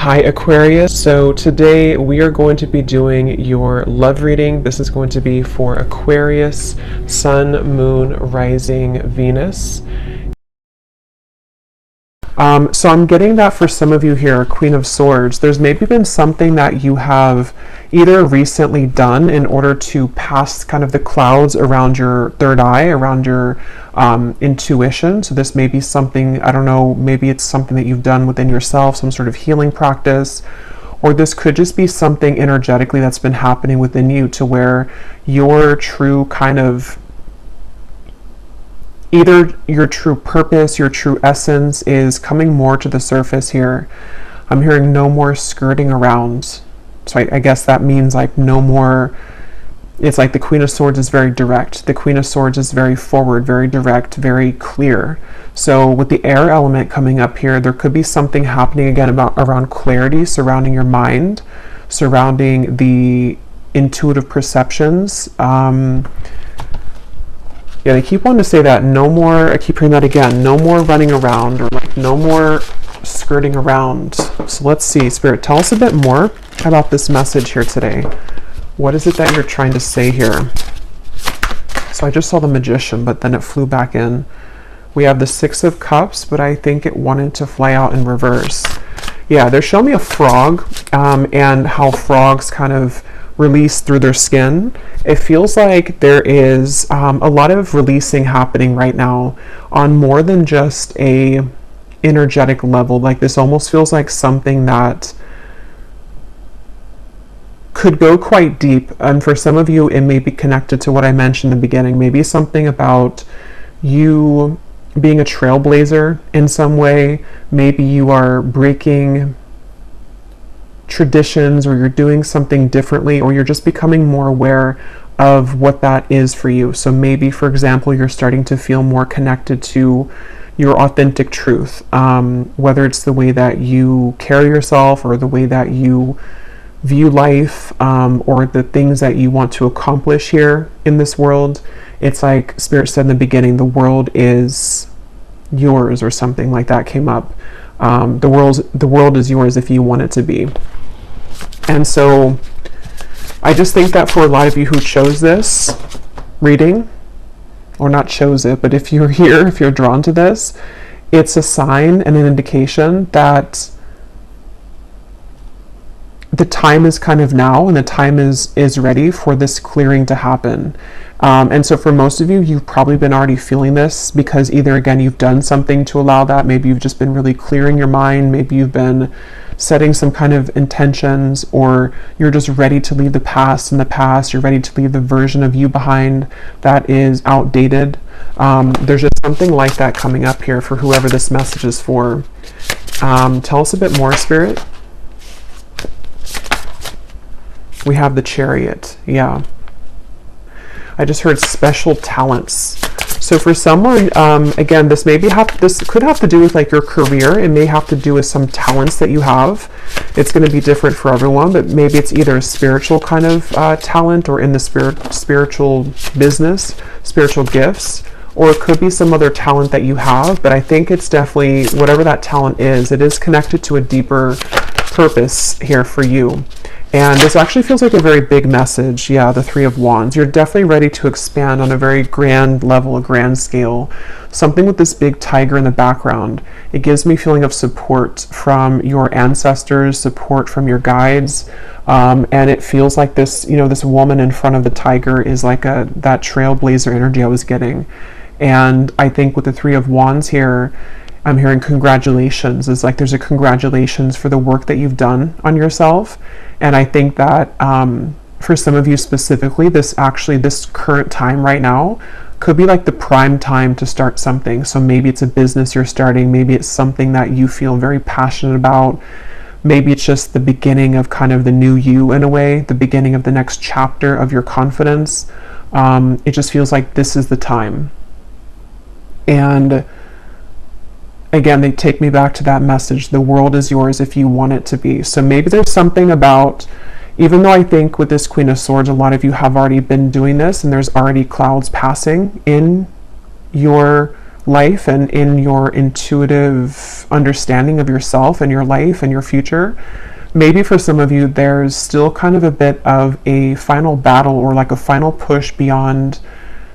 Hi Aquarius, so today we are going to be doing your love reading. This is going to be for Aquarius, Sun, Moon, Rising, Venus. So I'm getting that for some of you here, Queen of Swords, there's maybe been something that you have either recently done in order to pass kind of the clouds around your third eye, around your intuition. So this may be something, I don't know, maybe it's something that you've done within yourself, some sort of healing practice, or this could just be something energetically that's been happening within you to where your true kind of either your true purpose, your true essence is coming more to the surface here. I'm hearing no more skirting around. So I guess that means like no more, it's like the Queen of Swords is very direct. The Queen of Swords is very forward, very direct, very clear. So with the air element coming up here, there could be something happening again around clarity, surrounding your mind, surrounding the intuitive perceptions. Yeah, I keep wanting to say that. No more, I keep hearing that again. No more running around, or like no more skirting around. So let's see, Spirit, tell us a bit more about this message here today. What is it that you're trying to say here? So I just saw the Magician, but then it flew back in. We have the Six of Cups, but I think it wanted to fly out in reverse. Yeah, they're showing me a frog and how frogs kind of release through their skin. It feels like there is a lot of releasing happening right now on more than just a energetic level. Like this almost feels like something that could go quite deep, and for some of you it may be connected to what I mentioned in the beginning. Maybe something about you being a trailblazer in some way. Maybe you are breaking traditions, or you're doing something differently, or you're just becoming more aware of what that is for you. So maybe, for example, you're starting to feel more connected to your authentic truth, whether it's the way that you carry yourself, or the way that you view life, or the things that you want to accomplish here in this world. It's like Spirit said in the beginning, the world is yours, or something like that came up. The world is yours if you want it to be. And so I just think that for a lot of you who chose this reading, or not chose it, but if you're here, if you're drawn to this, it's a sign and an indication that the time is kind of now, and the time is ready for this clearing to happen. And so for most of you, you've probably been already feeling this, because either again you've done something to allow that, maybe you've just been really clearing your mind, maybe you've been setting some kind of intentions, or you're just ready to leave the past in the past, you're ready to leave the version of you behind that is outdated. There's just something like that coming up here for whoever this message is for. Tell us a bit more, Spirit. We have the Chariot. Yeah, I just heard special talents. So for someone, again, this could have to do with like your career. It may have to do with some talents that you have. It's going to be different for everyone, but maybe it's either a spiritual kind of talent, or in the spiritual business, spiritual gifts, or it could be some other talent that you have. But I think it's definitely, whatever that talent is, it is connected to a deeper purpose here for you. And this actually feels like a very big message. Yeah, the Three of Wands. You're definitely ready to expand on a very grand level, a grand scale. Something with this big tiger in the background. It gives me a feeling of support from your ancestors, support from your guides. And it feels like this, this woman in front of the tiger is like that trailblazer energy I was getting. And I think with the Three of Wands here, I'm hearing congratulations. It's like there's a congratulations for the work that you've done on yourself. And I think that for some of you specifically, this current time right now could be like the prime time to start something. So maybe it's a business you're starting. Maybe it's something that you feel very passionate about. Maybe it's just the beginning of kind of the new you in a way, the beginning of the next chapter of your confidence. It just feels like this is the time. And again, they take me back to that message. The world is yours if you want it to be. So maybe there's something about, even though I think with this Queen of Swords, a lot of you have already been doing this, and there's already clouds passing in your life and in your intuitive understanding of yourself and your life and your future. Maybe for some of you, there's still kind of a bit of a final battle or like a final push beyond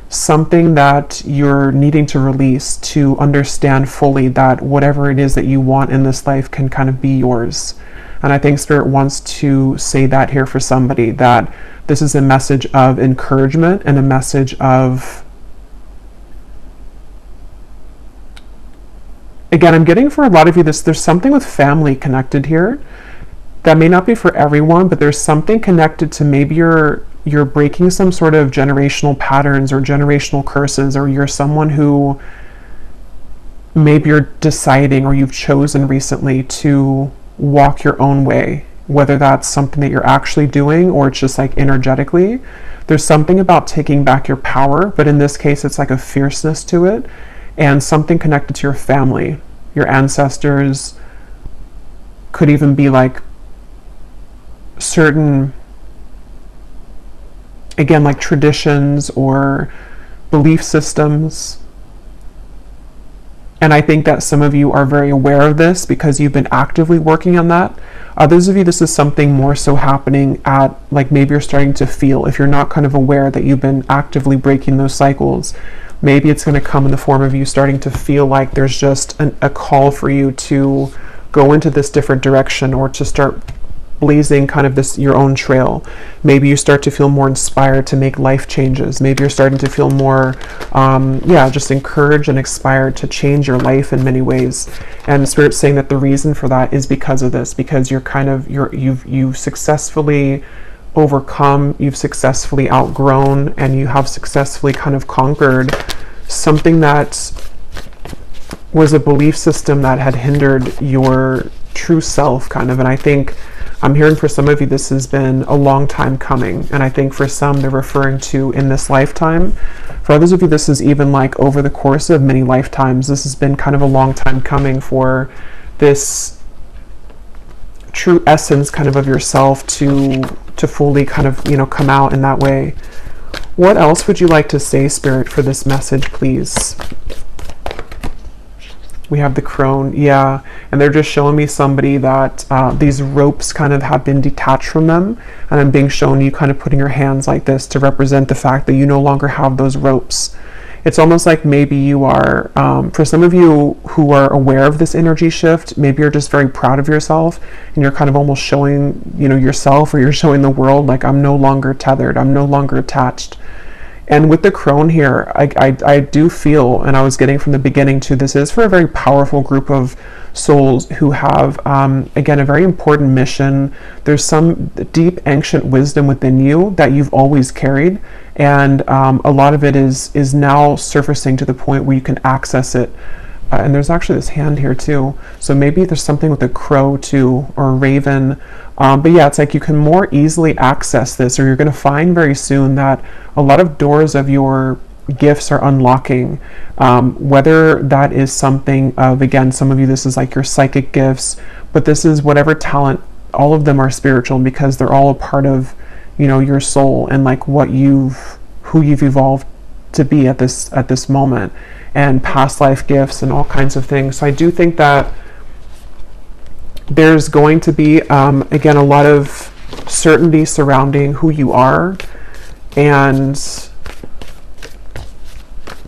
something that you're needing to release to understand fully that whatever it is that you want in this life can kind of be yours. And I think Spirit wants to say that here for somebody, that this is a message of encouragement and a message of, again, I'm getting for a lot of you this, there's something with family connected here. That may not be for everyone, but there's something connected to maybe you're breaking some sort of generational patterns or generational curses, or you're someone who maybe you're deciding or you've chosen recently to walk your own way, whether that's something that you're actually doing or it's just like energetically. There's something about taking back your power, but in this case, it's like a fierceness to it, and something connected to your family, your ancestors, could even be like certain, again, like traditions or belief systems. And I think that some of you are very aware of this because you've been actively working on that. Others of you, this is something more so happening at, like, maybe you're starting to feel, if you're not kind of aware that you've been actively breaking those cycles, maybe it's going to come in the form of you starting to feel like there's just a call for you to go into this different direction or to start blazing kind of this your own trail. Maybe you start to feel more inspired to make life changes. Maybe you're starting to feel more just encouraged and inspired to change your life in many ways. And the Spirit's saying that the reason for that is because of this, because you've successfully overcome, you've successfully outgrown, and you have successfully kind of conquered something that was a belief system that had hindered your true self kind of. And I think I'm hearing for some of you, this has been a long time coming. And I think for some, they're referring to in this lifetime. For others of you, this is even like over the course of many lifetimes. This has been kind of a long time coming for this true essence kind of yourself to fully kind of, come out in that way. What else would you like to say, Spirit, for this message, please? We have the crone, yeah, and they're just showing me somebody that these ropes kind of have been detached from them, and I'm being shown you kind of putting your hands like this to represent the fact that you no longer have those ropes. It's almost like maybe you are, for some of you who are aware of this energy shift, maybe you're just very proud of yourself, and you're kind of almost showing, yourself, or you're showing the world, like, I'm no longer tethered, I'm no longer attached. And with the crone here, I do feel, and I was getting from the beginning too, this is for a very powerful group of souls who have, again, a very important mission. There's some deep ancient wisdom within you that you've always carried, and a lot of it is now surfacing to the point where you can access it. And there's actually this hand here too. So maybe there's something with a crow too, or a raven. But yeah, it's like you can more easily access this, or you're going to find very soon that a lot of doors of your gifts are unlocking. Whether that is something of, again, some of you, this is like your psychic gifts, but this is whatever talent, all of them are spiritual because they're all a part of, your soul and like who you've evolved to be at this moment, and past life gifts and all kinds of things. So I do think that there's going to be, again, a lot of certainty surrounding who you are, and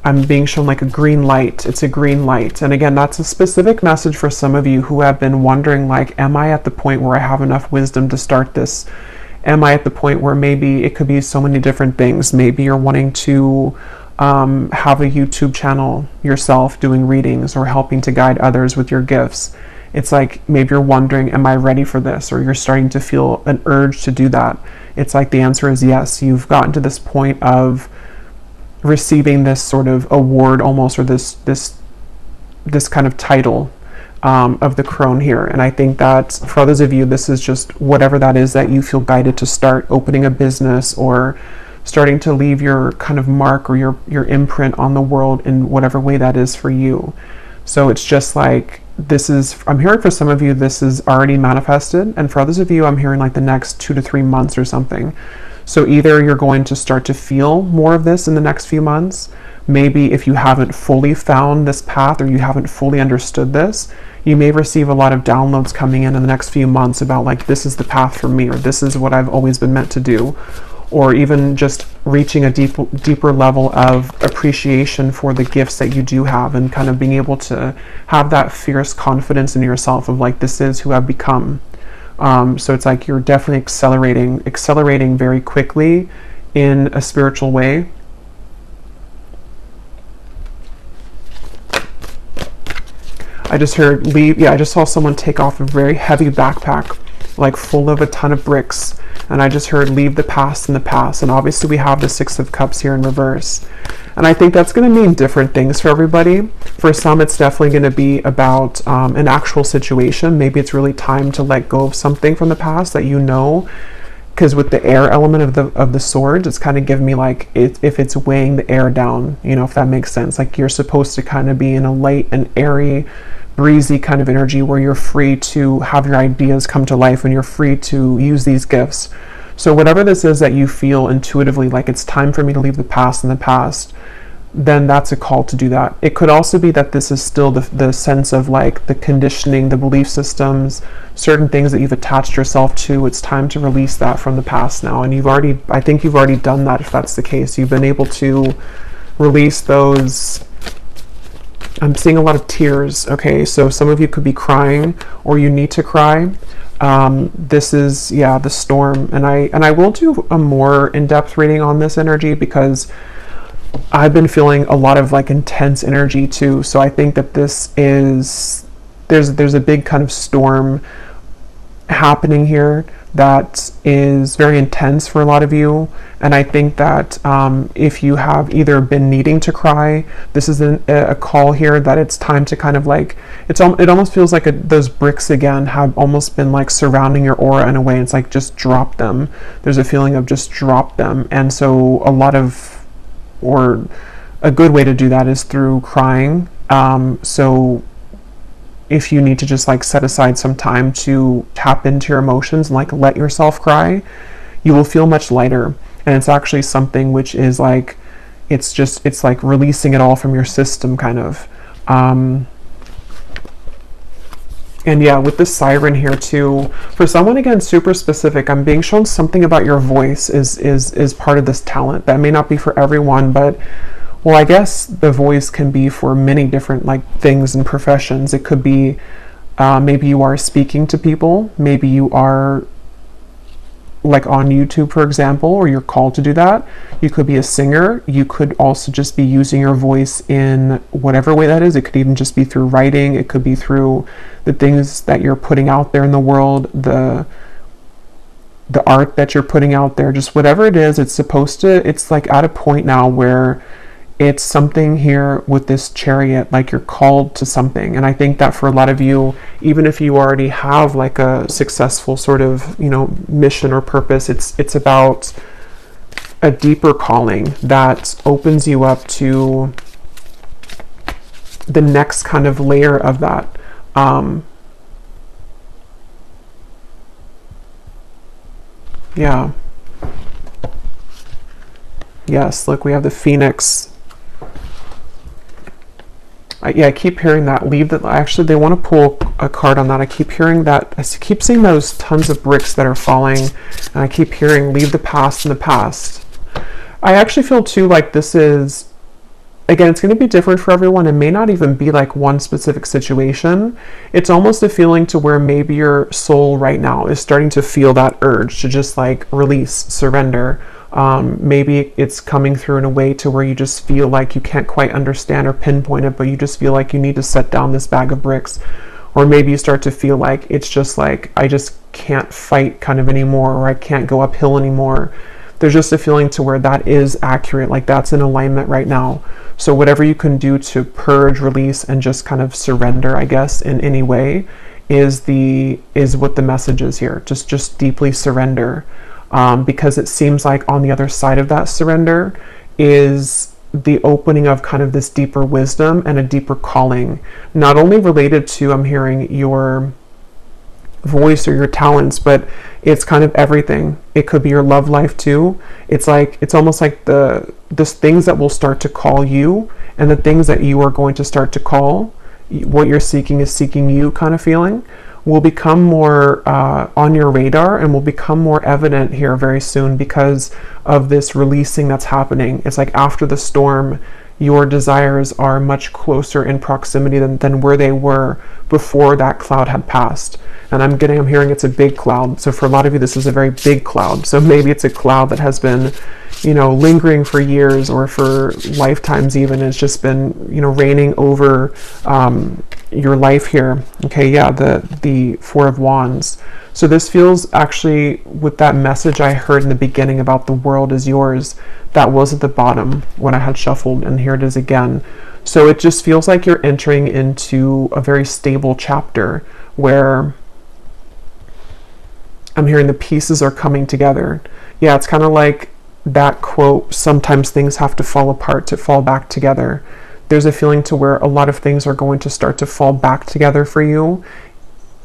I'm being shown like a green light. It's a green light. And again, that's a specific message for some of you who have been wondering, like, am I at the point where I have enough wisdom to start this? Am I at the point where maybe it could be so many different things? Maybe you're wanting to have a YouTube channel yourself doing readings or helping to guide others with your gifts. It's like maybe you're wondering, am I ready for this? Or you're starting to feel an urge to do that. It's like the answer is yes. You've gotten to this point of receiving this sort of award almost, or this kind of title of the crone here. And I think that for others of you, this is just whatever that is that you feel guided to start, opening a business or starting to leave your kind of mark or your imprint on the world in whatever way that is for you. So it's just like, I'm hearing for some of you, this is already manifested. And for others of you, I'm hearing like the next 2 to 3 months or something. So either you're going to start to feel more of this in the next few months. Maybe if you haven't fully found this path or you haven't fully understood this, you may receive a lot of downloads coming in the next few months about like, this is the path for me, or this is what I've always been meant to do, or even just reaching a deeper level of appreciation for the gifts that you do have, and kind of being able to have that fierce confidence in yourself of like, this is who I've become. So it's like you're definitely accelerating very quickly in a spiritual way. I just heard leave. Yeah, I just saw someone take off a very heavy backpack, like full of a ton of bricks. And I just heard leave the past in the past. And obviously we have the Six of Cups here in reverse. And I think that's going to mean different things for everybody. For some, it's definitely going to be about an actual situation. Maybe it's really time to let go of something from the past that you know. Because with the air element of the swords, it's kind of giving me like, if it's weighing the air down, you know, if that makes sense. Like you're supposed to kind of be in a light and airy, breezy kind of energy where you're free to have your ideas come to life and you're free to use these gifts. So whatever this is that you feel intuitively like it's time for me to leave the past in the past, then that's a call to do that. It could also be that this is still the sense of like the conditioning, the belief systems, certain things that you've attached yourself to. It's time to release that from the past now. And I think you've already done that if that's the case. You've been able to release those. I'm seeing a lot of tears. Okay, so some of you could be crying or you need to cry. This is, yeah, the storm. And I will do a more in-depth reading on this energy because I've been feeling a lot of like intense energy too. So I think that this is, there's a big kind of storm happening here that is very intense for a lot of you. And I think that if you have either been needing to cry, this is a call here that it's time to kind of like, it almost feels like those bricks again have almost been like surrounding your aura in a way. It's like, just drop them. There's a feeling of just drop them. And so a good way to do that is through crying. So if you need to just like set aside some time to tap into your emotions and like let yourself cry, you will feel much lighter. And it's actually something which is like, it's like releasing it all from your system kind of. And yeah, with the siren here too, for someone, again, super specific, I'm being shown something about your voice is part of this talent. That may not be for everyone, but well, I guess the voice can be for many different like things and professions. It could be maybe you are speaking to people, maybe you are like on YouTube, for example, or you're called to do that. You could be a singer. You could also just be using your voice in whatever way that is. It could even just be through writing. It could be through the things that you're putting out there in the world, the art that you're putting out there, just whatever it is. It's like at a point now where it's something here with this Chariot, like you're called to something. And I think that for a lot of you, even if you already have like a successful sort of, you know, mission or purpose, it's about a deeper calling that opens you up to the next kind of layer of that. Yeah. Yes, look, we have the Phoenix. I keep hearing that. Actually, they want to pull a card on that. I keep hearing that. I keep seeing those tons of bricks that are falling. And I keep hearing, leave the past in the past. I actually feel too like this is, again, it's going to be different for everyone. It may not even be like one specific situation. It's almost a feeling to where maybe your soul right now is starting to feel that urge to just like release, surrender. Maybe it's coming through in a way to where you just feel like you can't quite understand or pinpoint it, but you just feel like you need to set down this bag of bricks. Or maybe you start to feel like it's just like, I just can't fight kind of anymore, or I can't go uphill anymore. There's just a feeling to where that is accurate, like that's in alignment right now. So whatever you can do to purge, release, and just kind of surrender, I guess, in any way is what the message is here. Just deeply surrender. Because it seems like on the other side of that surrender is the opening of kind of this deeper wisdom and a deeper calling, not only related to, I'm hearing, your voice or your talents, but it's kind of everything. It could be your love life too. It's like, it's almost like the things that will start to call you, and the things that you are going to start to call, what you're seeking is seeking you kind of feeling, will become more on your radar and will become more evident here very soon because of this releasing that's happening. It's like after the storm, your desires are much closer in proximity than where they were before that cloud had passed. And I'm hearing it's a big cloud. So for a lot of you, this is a very big cloud. So maybe it's a cloud that has been, you know, lingering for years or for lifetimes even. It's just been, you know, reigning over your life here. Okay, yeah, the Four of Wands. So this feels actually, with that message I heard in the beginning about the world is yours, that was at the bottom when I had shuffled, and here it is again. So it just feels like you're entering into a very stable chapter where I'm hearing the pieces are coming together. Yeah, it's kind of like that quote, sometimes things have to fall apart to fall back together. There's a feeling to where a lot of things are going to start to fall back together for you,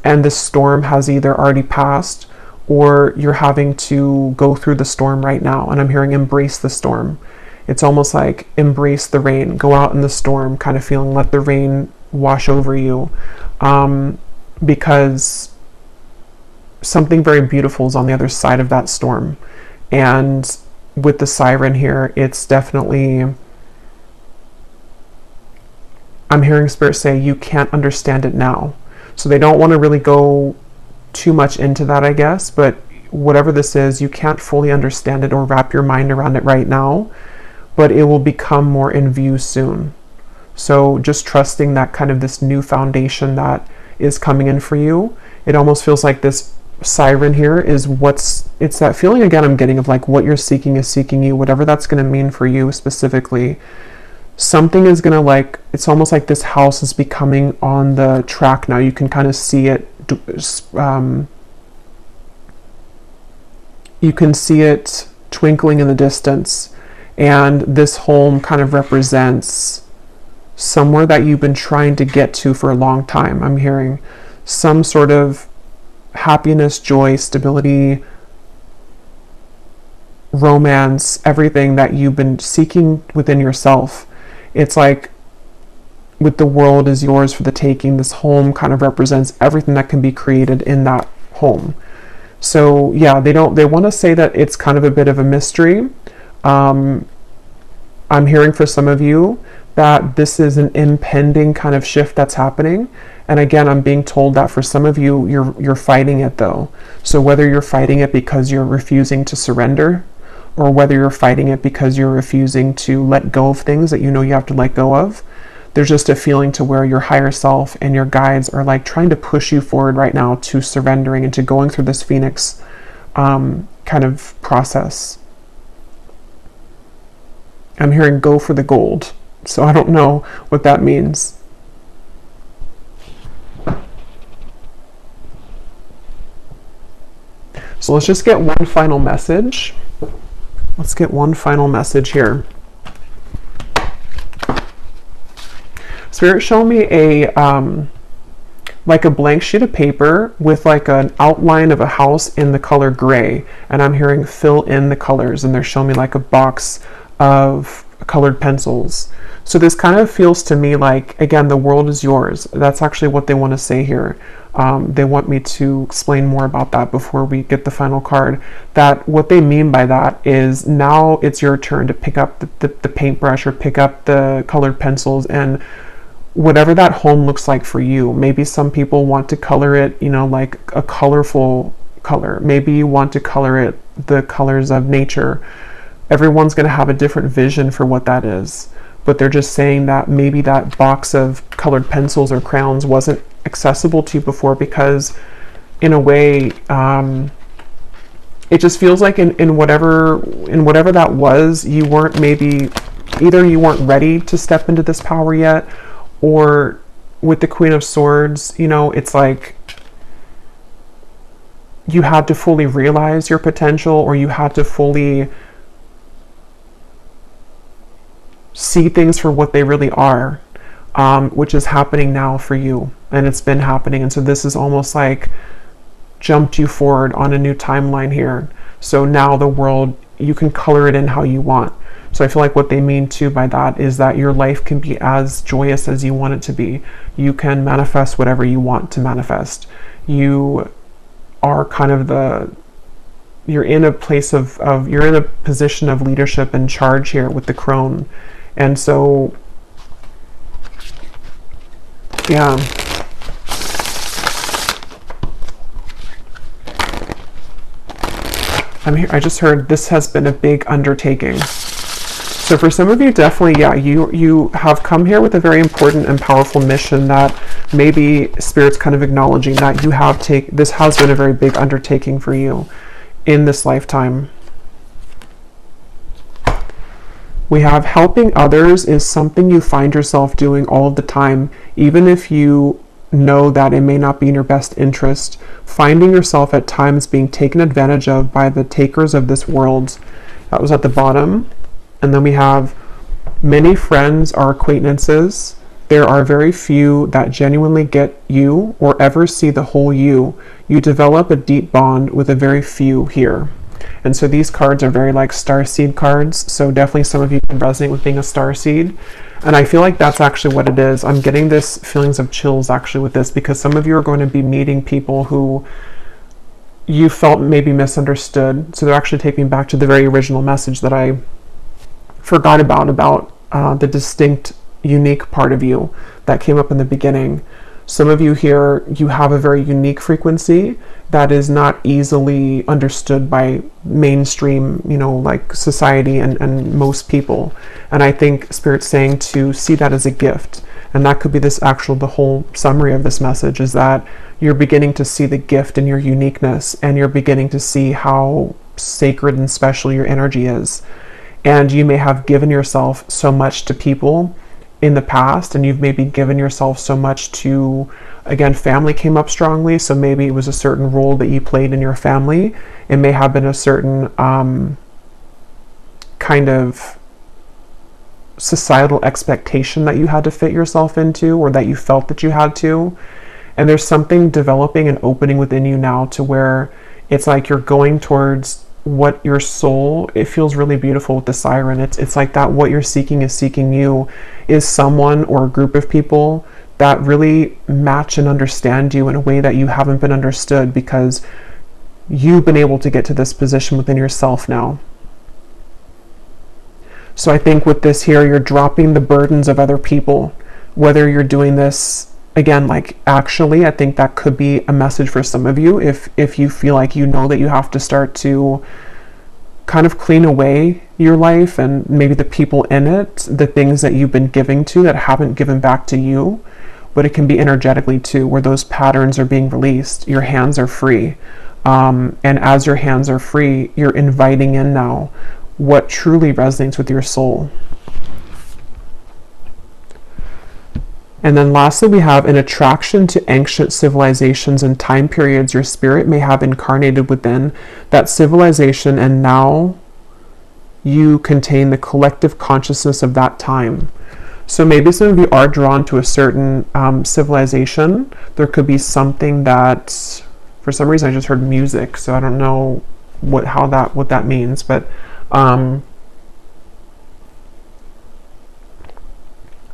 and the storm has either already passed or you're having to go through the storm right now. And I'm hearing embrace the storm. It's almost like embrace the rain, go out in the storm kind of feeling, let the rain wash over you, because something very beautiful is on the other side of that storm. And with the siren here, it's definitely, I'm hearing Spirit say you can't understand it now. So they don't want to really go too much into that, I guess, but whatever this is, you can't fully understand it or wrap your mind around it right now, but it will become more in view soon. So just trusting that kind of this new foundation that is coming in for you. It almost feels like this siren here is it's that feeling again I'm getting of like what you're seeking is seeking you, whatever that's going to mean for you specifically. Something is going to, like, it's almost like this house is becoming on the track now. You can kind of see it, you can see it twinkling in the distance, and this home kind of represents somewhere that you've been trying to get to for a long time. I'm hearing some sort of happiness, joy, stability, romance, everything that you've been seeking within yourself. It's like with the world is yours for the taking, this home kind of represents everything that can be created in that home. So yeah, they want to say that it's kind of a bit of a mystery. I'm hearing for some of you that this is an impending kind of shift that's happening. And again, I'm being told that for some of you, you're fighting it though. So whether you're fighting it because you're refusing to surrender, or whether you're fighting it because you're refusing to let go of things that you know you have to let go of, there's just a feeling to where your higher self and your guides are like trying to push you forward right now to surrendering and to going through this Phoenix kind of process. I'm hearing go for the gold. So I don't know what that means. So let's just get one final message. Let's get one final message here. Spirit, show me a like a blank sheet of paper with like an outline of a house in the color gray, and I'm hearing fill in the colors, and they're showing me like a box of colored pencils. So this kind of feels to me like, again, the world is yours. That's actually what they want to say here. They want me to explain more about that before we get the final card. That what they mean by that is now it's your turn to pick up the paintbrush or pick up the colored pencils, and whatever that home looks like for you. Maybe some people want to color it, you know, like a colorful color. Maybe you want to color it the colors of nature. Everyone's going to have a different vision for what that is. But they're just saying that maybe that box of colored pencils or crayons wasn't accessible to you before because in a way it just feels like in whatever that was, you weren't, maybe either you weren't ready to step into this power yet, or with the Queen of Swords, you know, it's like you had to fully realize your potential, or you had to fully see things for what they really are, which is happening now for you, and it's been happening. And so this is almost like jumped you forward on a new timeline here. So now the world, you can color it in how you want. So I feel like what they mean too by that is that your life can be as joyous as you want it to be. You can manifest whatever you want to manifest. You are kind of you're in a place you're in a position of leadership and charge here with the crone. And so, yeah. I'm here. I just heard this has been a big undertaking. So for some of you, definitely, yeah, you have come here with a very important and powerful mission that maybe Spirit's kind of acknowledging that you have this has been a very big undertaking for you in this lifetime. We have helping others is something you find yourself doing all of the time, even if you know that it may not be in your best interest, finding yourself at times being taken advantage of by the takers of this world. That was at the bottom. And then we have many friends are acquaintances. There are very few that genuinely get you or ever see the whole you. You develop a deep bond with a very few here. And so these cards are very like starseed cards. So definitely some of you can resonate with being a starseed. And I feel like that's actually what it is. I'm getting this feelings of chills actually with this, because some of you are going to be meeting people who you felt maybe misunderstood. So they're actually taking me back to the very original message that I forgot about the distinct, unique part of you that came up in the beginning. Some of you here, you have a very unique frequency that is not easily understood by mainstream, like society and most people. And I think Spirit's saying to see that as a gift. And that could be the whole summary of this message is that you're beginning to see the gift in your uniqueness, and you're beginning to see how sacred and special your energy is. And you may have given yourself so much to people in the past, and you've maybe given yourself so much to, again, family came up strongly, so maybe it was a certain role that you played in your family. It may have been a certain kind of societal expectation that you had to fit yourself into, or that you felt that you had to. And there's something developing and opening within you now to where it's like you're going towards what your soul, it feels really beautiful with the siren. It's like that what you're seeking is seeking you, is someone or a group of people that really match and understand you in a way that you haven't been understood, because you've been able to get to this position within yourself now. So I think with this here, you're dropping the burdens of other people, whether you're doing this, again, like actually, I think that could be a message for some of you if you feel like you know that you have to start to kind of clean away your life and maybe the people in it, the things that you've been giving to that haven't given back to you. But it can be energetically too, where those patterns are being released. Your hands are free. And as your hands are free, you're inviting in now what truly resonates with your soul. And then lastly, we have an attraction to ancient civilizations and time periods your spirit may have incarnated within that civilization, and now you contain the collective consciousness of that time. So maybe some of you are drawn to a certain civilization. There could be something that, for some reason I just heard music, so I don't know what that means, but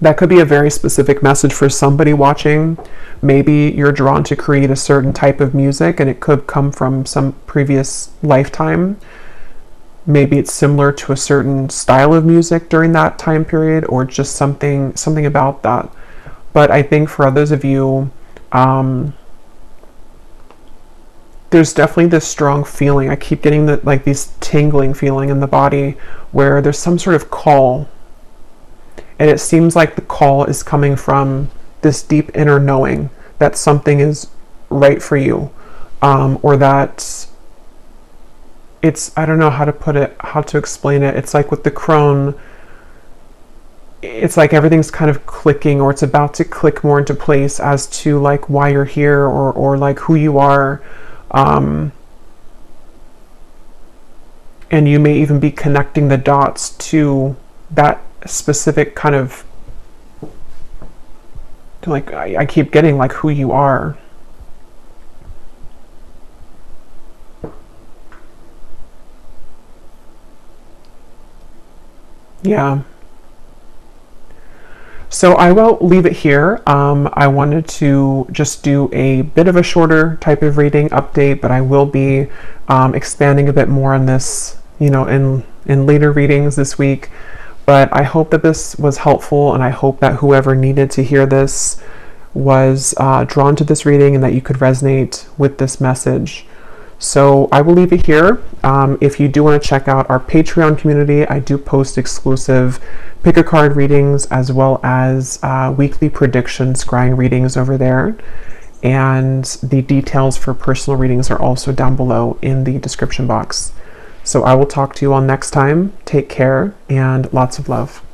that could be a very specific message for somebody watching. Maybe you're drawn to create a certain type of music, and it could come from some previous lifetime. Maybe it's similar to a certain style of music during that time period, or just something about that. But I think for others of you, there's definitely this strong feeling. I keep getting this tingling feeling in the body where there's some sort of call. And it seems like the call is coming from this deep inner knowing that something is right for you, or that it's, I don't know how to put it, how to explain it. It's like with the crone, it's like everything's kind of clicking, or it's about to click more into place as to like why you're here, or like who you are. And you may even be connecting the dots to that specific kind of, like I keep getting like who you are. Yeah. So I will leave it here. I wanted to just do a bit of a shorter type of reading update, but I will be expanding a bit more on this, you know, in later readings this week. But I hope that this was helpful, and I hope that whoever needed to hear this was drawn to this reading and that you could resonate with this message. So I will leave it here. If you do want to check out our Patreon community, I do post exclusive pick a card readings as well as weekly prediction scrying readings over there. And the details for personal readings are also down below in the description box. So I will talk to you all next time. Take care and lots of love.